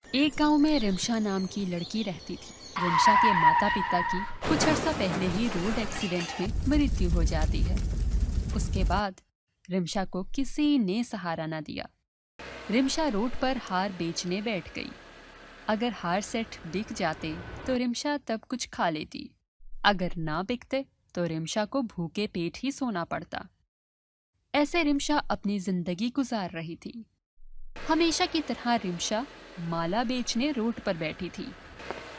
एक गांव में रिमशा नाम की लड़की रहती थी। रिमशा के माता पिता की कुछ अर्सा पहले ही रोड एक्सीडेंट में मृत्यु हो जाती है। उसके बाद रिमशा को किसी ने सहारा न दिया। रिमशा रोड पर हार बेचने बैठ गई। अगर हार सेट बिक जाते तो रिमशा तब कुछ खा लेती, अगर ना बिकते तो रिमशा को भूखे पेट ही सोना पड़ता। ऐसे रिमशा अपनी जिंदगी गुजार रही थी। हमेशा की तरह रिमशा माला बेचने रोड पर बैठी थी।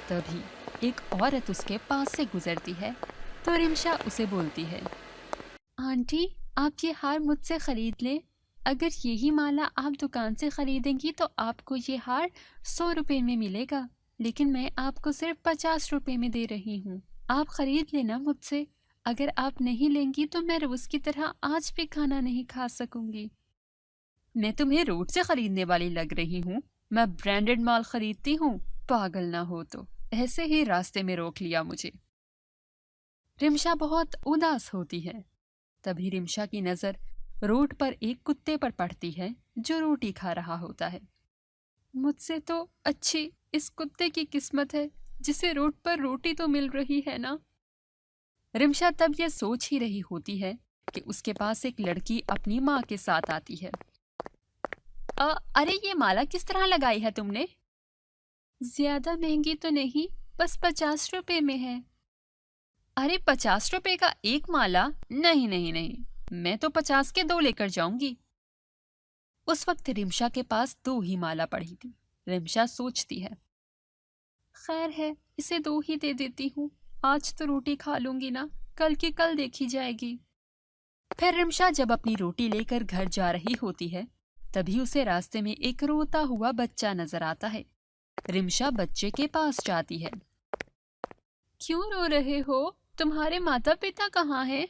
तभी एक औरत उसके पास से गुजरती है तो रिमशा उसे बोलती है, आंटी, आप ये हार मुझसे खरीद लें। अगर यही माला आप दुकान से खरीदेंगी तो आपको ये हार 100 रुपए में मिलेगा, लेकिन मैं आपको सिर्फ 50 रुपए में दे रही हूँ। आप खरीद लेना मुझसे। अगर आप नहीं लेंगी तो मैं रोज की तरह आज भी खाना नहीं खा सकूंगी। मैं तुम्हें रोड से खरीदने वाली लग रही हूँ? मैं ब्रांडेड माल खरीदती हूँ। पागल ना हो तो। ऐसे ही रास्ते में रोक लिया मुझे। रिमशा बहुत उदास होती है। तभी रिमशा की नजर रोड पर एक कुत्ते पर पड़ती है जो रोटी खा रहा होता है। मुझसे तो अच्छी इस कुत्ते की किस्मत है जिसे रोड पर रोटी तो मिल रही है ना। रिमशा तब यह सोच ही रही होती है कि उसके पास एक लड़की अपनी माँ के साथ आती है। अरे ये माला किस तरह लगाई है तुमने? ज्यादा महंगी तो नहीं, बस 50 रुपए में है। अरे 50 रुपए का एक माला? नहीं नहीं नहीं, मैं तो 50 के 2 लेकर जाऊंगी। उस वक्त रिमशा के पास 2 ही माला पड़ी थी। रिमशा सोचती है, खैर है, इसे 2 ही दे देती हूँ। आज तो रोटी खा लूंगी ना, कल की कल देखी जाएगी। फिर रिमशा जब अपनी रोटी लेकर घर जा रही होती है तभी उसे रास्ते में एक रोता हुआ बच्चा नजर आता है। रिमशा बच्चे के पास जाती है। क्यों रो रहे हो? तुम्हारे माता पिता कहाँ हैं?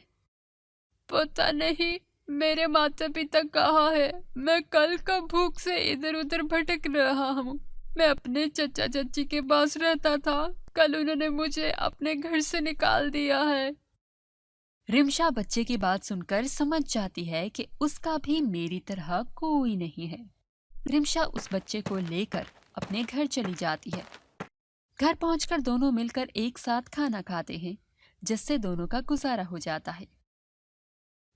पता नहीं, मेरे माता पिता कहाँ है? मैं कल का भूख से इधर उधर भटक रहा हूँ। मैं अपने चचा चाची के पास रहता था, कल उन्होंने मुझे अपने घर से निकाल दिया है। रिमशा बच्चे की बात सुनकर समझ जाती है कि उसका भी मेरी तरह कोई नहीं है। रिमशा उस बच्चे को लेकर अपने घर चली जाती है। घर पहुंचकर दोनों मिलकर एक साथ खाना खाते हैं, जिससे दोनों का गुजारा हो जाता है।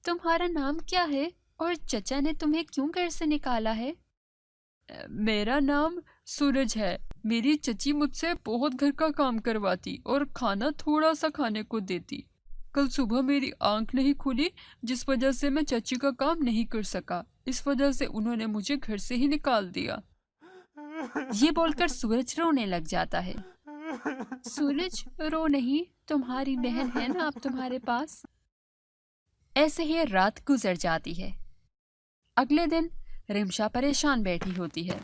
तुम्हारा नाम क्या है और चचा ने तुम्हें क्यों घर से निकाला है? मेरा नाम सूरज है। मेरी चची मुझसे बहुत घर का काम करवाती और खाना थोड़ा सा खाने को देती। कल सुबह मेरी आंख नहीं खुली, जिस वजह से मैं चची का काम नहीं कर सका। इस वजह से उन्होंने मुझे घर से ही निकाल दिया। ये बोलकर सूरज रोने लग जाता है। सूरज, रो नहीं, तुम्हारी बहन है ना अब तुम्हारे पास। ऐसे ही रात गुजर जाती है। अगले दिन रिमशा परेशान बैठी होती है।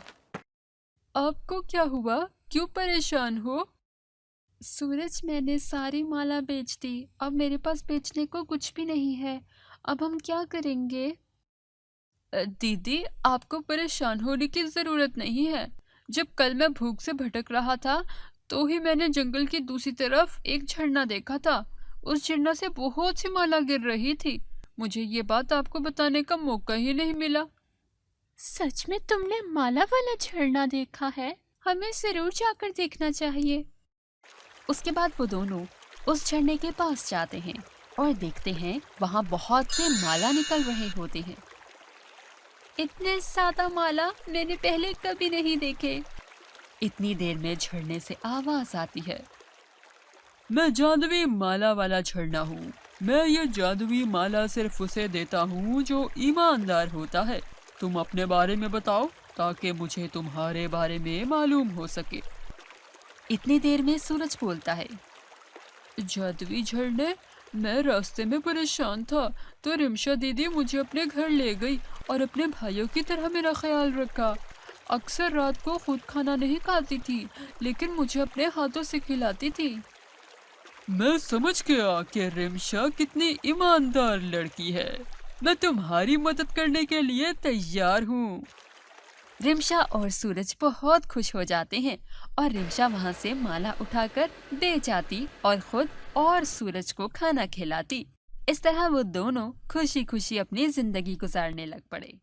आपको क्या हुआ? क्यों परेशान हो? सूरज, मैंने सारी माला बेच दी। अब मेरे पास बेचने को कुछ भी नहीं है। अब हम क्या करेंगे? दीदी, आपको परेशान होने की जरूरत नहीं है। जब कल मैं भूख से भटक रहा था तो ही मैंने जंगल की दूसरी तरफ एक झरना देखा था। उस झरना से बहुत सी माला गिर रही थी। मुझे ये बात आपको बताने का मौका ही नहीं मिला। सच में तुमने माला वाला झरना देखा है? हमें जरूर जाकर देखना चाहिए। उसके बाद वो दोनों उस झरने के पास जाते हैं और देखते हैं वहाँ बहुत से माला निकल रहे होते हैं। इतने ज्यादा माला मैंने पहले कभी नहीं देखे। इतनी देर में झरने से आवाज आती है, मैं जादुई माला वाला झरना हूँ। मैं ये जादुई माला सिर्फ उसे देता हूँ जो ईमानदार होता है। तुम अपने बारे में बताओ ताकि मुझे तुम्हारे बारे में मालूम हो सके। इतनी देर में सूरज बोलता है, जादुई झरने, मैं रास्ते में परेशान था तो रिमशा दीदी मुझे अपने घर ले गई और अपने भाइयों की तरह मेरा ख्याल रखा। अक्सर रात को खुद खाना नहीं खाती थी, लेकिन मुझे अपने हाथों से खिलाती थी। मैं समझ गया कि रिमशा कितनी ईमानदार लड़की है। मैं तुम्हारी मदद करने के लिए तैयार हूँ। रिमशा और सूरज बहुत खुश हो जाते हैं और रिमशा वहाँ से माला उठाकर दे जाती और खुद और सूरज को खाना खिलाती। इस तरह वो दोनों खुशी खुशी अपनी जिंदगी गुजारने लग पड़े।